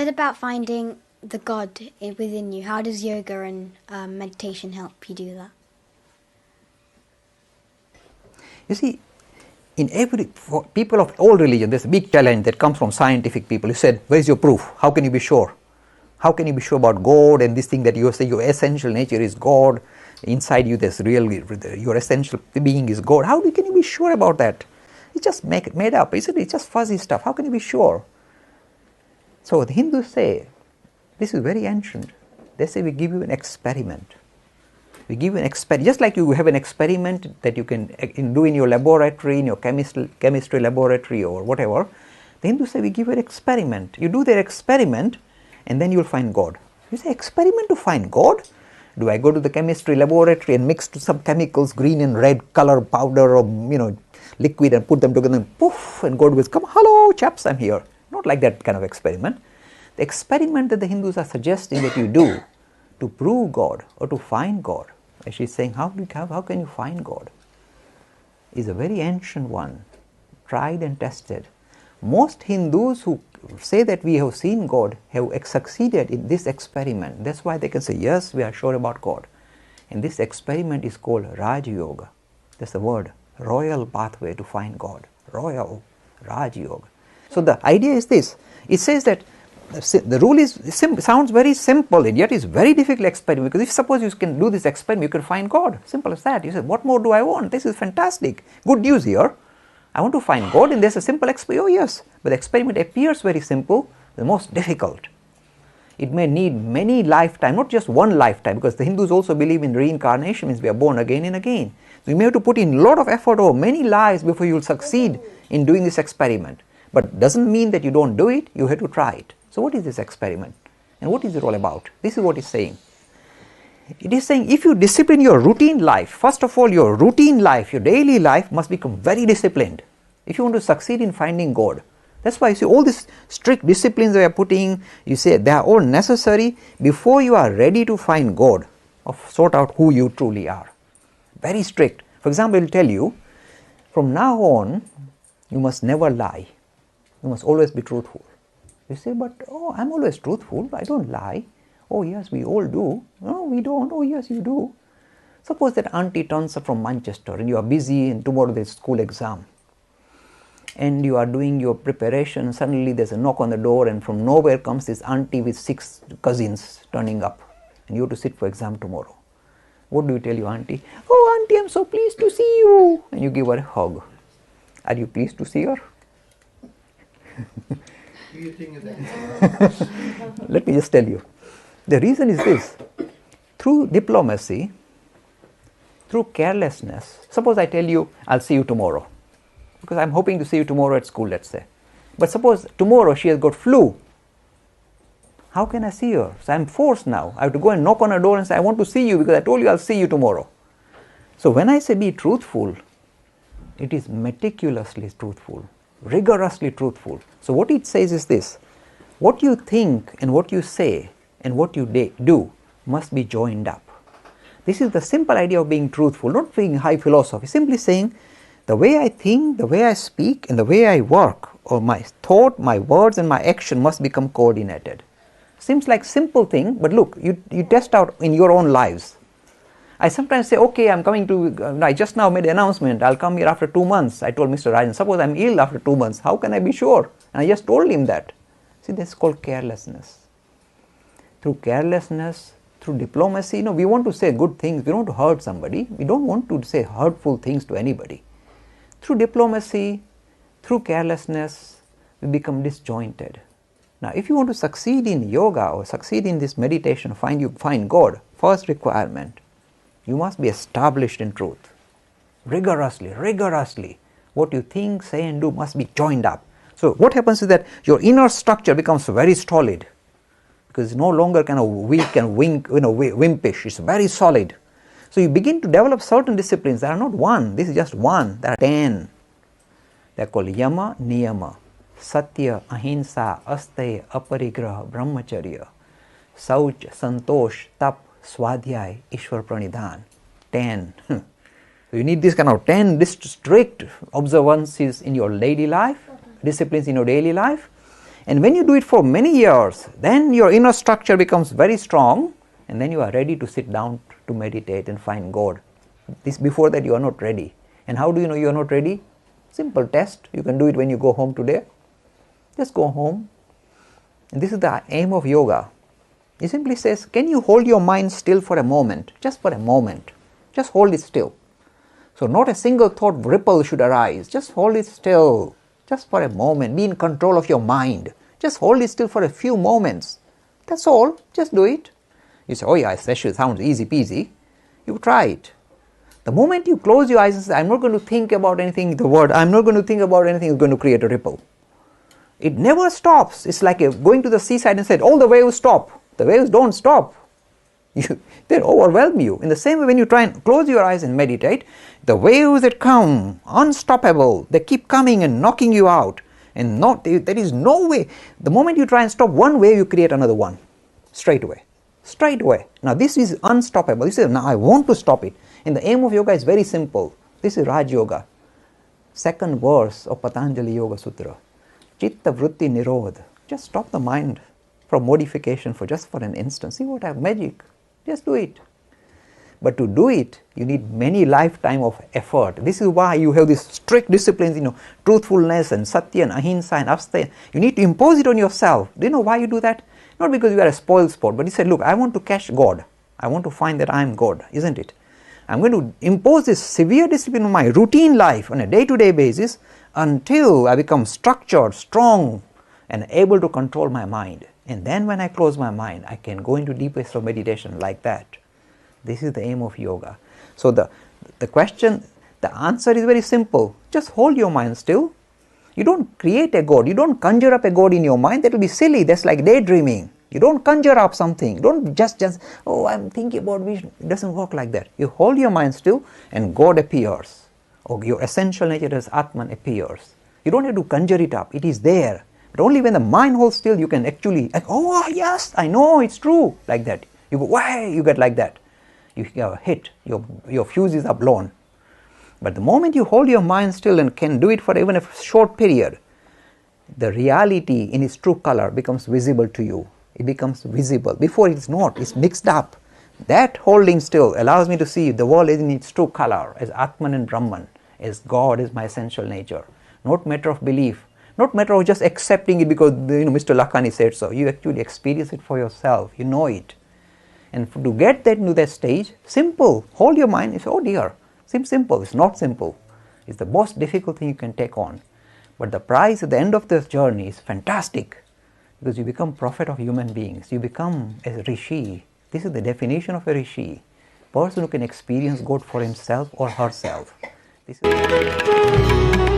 said about finding the God within you. How does yoga and meditation help you do that? You see, for people of all religion, there's a big challenge that comes from scientific people. You said, where is your proof? How can you be sure? How can you be sure about God and this thing that you say your essential nature is God? Inside you there's your essential being is God. How can you be sure about that? It's just made up, isn't it? It's just fuzzy stuff. How can you be sure? So the Hindus say, this is very ancient. They say we give you an experiment. We give you an experiment, just like you have an experiment that you can do in your laboratory, in your chemistry laboratory or whatever. The Hindus say we give you an experiment. You do their experiment and then you'll find God. You say, experiment to find God? Do I go to the chemistry laboratory and mix some chemicals, green and red color powder or liquid, and put them together and poof, and God will come, hello chaps, I'm here. Not like that kind of experiment. The experiment that the Hindus are suggesting that you do to prove God or to find God, she's saying, how can you find God? Is a very ancient one, tried and tested. Most Hindus who say that we have seen God have succeeded in this experiment. That's why they can say, yes, we are sure about God. And this experiment is called Raj Yoga. That's the word, royal pathway to find God. Royal, Raj Yoga. So the idea is this. It says that the rule sounds very simple, and yet is very difficult experiment, because if suppose you can do this experiment, you can find God. Simple as that. You say, what more do I want? This is fantastic. Good news here. I want to find God, and there's a simple experiment. Oh yes, but the experiment appears very simple, the most difficult. It may need many lifetimes, not just one lifetime, because the Hindus also believe in reincarnation, means we are born again and again. So you may have to put in a lot of effort over many lives before you will succeed in doing this experiment. But doesn't mean that you don't do it, you have to try it. So what is this experiment? And what is it all about? This is what it's saying. It is saying if you discipline your routine life, first of all your routine life, your daily life must become very disciplined. If you want to succeed in finding God. That's why you see all these strict disciplines we are putting, you say they are all necessary before you are ready to find God or sort out who you truly are. Very strict. For example, I will tell you, from now on, you must never lie. You must always be truthful. You say, but I'm always truthful, I don't lie. Oh yes, we all do. No, we don't. Oh yes, you do. Suppose that auntie turns up from Manchester and you are busy and tomorrow there's school exam. And you are doing your preparation, suddenly there's a knock on the door and from nowhere comes this auntie with 6 cousins turning up. And you have to sit for exam tomorrow. What do you tell your auntie? Oh auntie, I'm so pleased to see you. And you give her a hug. Are you pleased to see her? Let me just tell you. The reason is this. Through diplomacy, through carelessness, suppose I tell you, I'll see you tomorrow. Because I'm hoping to see you tomorrow at school, let's say. But suppose tomorrow she has got flu. How can I see her? So I'm forced now. I have to go and knock on her door and say, I want to see you because I told you I'll see you tomorrow. So when I say be truthful, it is meticulously truthful, rigorously truthful. So what it says is this. What you think and what you say and what you do must be joined up. This is the simple idea of being truthful, not being high philosophy. Simply saying, the way I think, the way I speak, and the way I work, or my thought, my words, and my action must become coordinated. Seems like simple thing, but look, you test out in your own lives. I sometimes say, okay, I'm coming to, I just now made an announcement, I'll come here after 2 months. I told Mr. Rajan, suppose I'm ill after 2 months, how can I be sure? And I just told him that. See, that's called carelessness. Through carelessness, through diplomacy, we want to say good things, we don't want to hurt somebody, we don't want to say hurtful things to anybody. Through diplomacy, through carelessness, we become disjointed. Now, if you want to succeed in yoga or succeed in this meditation, find God, first requirement, you must be established in truth. Rigorously. What you think, say and do must be joined up. So what happens is that your inner structure becomes very solid. Because it's no longer kind of weak and wimpish, it's very solid. So you begin to develop certain disciplines. There are not one, this is just one, there are 10. They are called Yama, Niyama, Satya, Ahimsa, Asteya, Aparigraha, Brahmacharya, Sauch, Santosh, Tap, Swadhyay, Ishwar Pranidhan. 10. So you need this kind of 10 strict observances in your daily life, disciplines in your daily life. And when you do it for many years, then your inner structure becomes very strong, and then you are ready to sit down to meditate and find God. Before that you are not ready. And how do you know you are not ready? Simple test. You can do it when you go home today. Just go home. And this is the aim of yoga. It simply says, can you hold your mind still for a moment? Just for a moment. Just hold it still. So not a single thought ripple should arise. Just hold it still. Just for a moment. Be in control of your mind. Just hold it still for a few moments. That's all. Just do it. You say, oh yeah, that sounds easy peasy. You try it. The moment you close your eyes and say, I'm not going to think about anything, the word, I'm not going to think about anything is going to create a ripple. It never stops. It's like going to the seaside and said, all the waves stop. The waves don't stop. They overwhelm you. In the same way, when you try and close your eyes and meditate, the waves that come, unstoppable, they keep coming and knocking you out. And there is no way. The moment you try and stop one wave, you create another one. Straight away. Straight away. Now this is unstoppable. You say, now I want to stop it. And the aim of yoga is very simple. This is Raj Yoga. Second verse of Patanjali Yoga Sutra. Chitta Vritti Nirodha. Just stop the mind from modification for an instant. See what I have, magic. Just do it. But to do it, you need many lifetime of effort. This is why you have these strict disciplines, truthfulness and satya and ahimsa and abstain. You need to impose it on yourself. Do you know why you do that? Not because you are a spoiled sport, but you said, look, I want to catch God. I want to find that I am God, isn't it? I'm going to impose this severe discipline on my routine life on a day-to-day basis until I become structured, strong, and able to control my mind. And then when I close my mind, I can go into deeper state of meditation like that. This is the aim of yoga. So the answer is very simple. Just hold your mind still. You don't create a God. You don't conjure up a God in your mind. That will be silly. That's like daydreaming. You don't conjure up something. Don't just, oh, I'm thinking about vision. It doesn't work like that. You hold your mind still and God appears. Or your essential nature as Atman appears. You don't have to conjure it up. It is there. But only when the mind holds still, you can actually, oh yes, I know, it's true. Like that. You go, why? You get like that. You get a hit. Your fuses are blown. But the moment you hold your mind still and can do it for even a short period, the reality in its true color becomes visible to you. It becomes visible. Before it's not, it's mixed up. That holding still allows me to see the world in its true color as Atman and Brahman, as God is my essential nature. Not matter of belief, not matter of just accepting it because Mr. Lakhani said so. You actually experience it for yourself. You know it. And to get that into that stage, simple. Hold your mind. It's, oh dear. Seems simple. It's not simple. It's the most difficult thing you can take on. But the prize at the end of this journey is fantastic. Because you become prophet of human beings. You become a rishi. This is the definition of a rishi. Person who can experience God for himself or herself. This is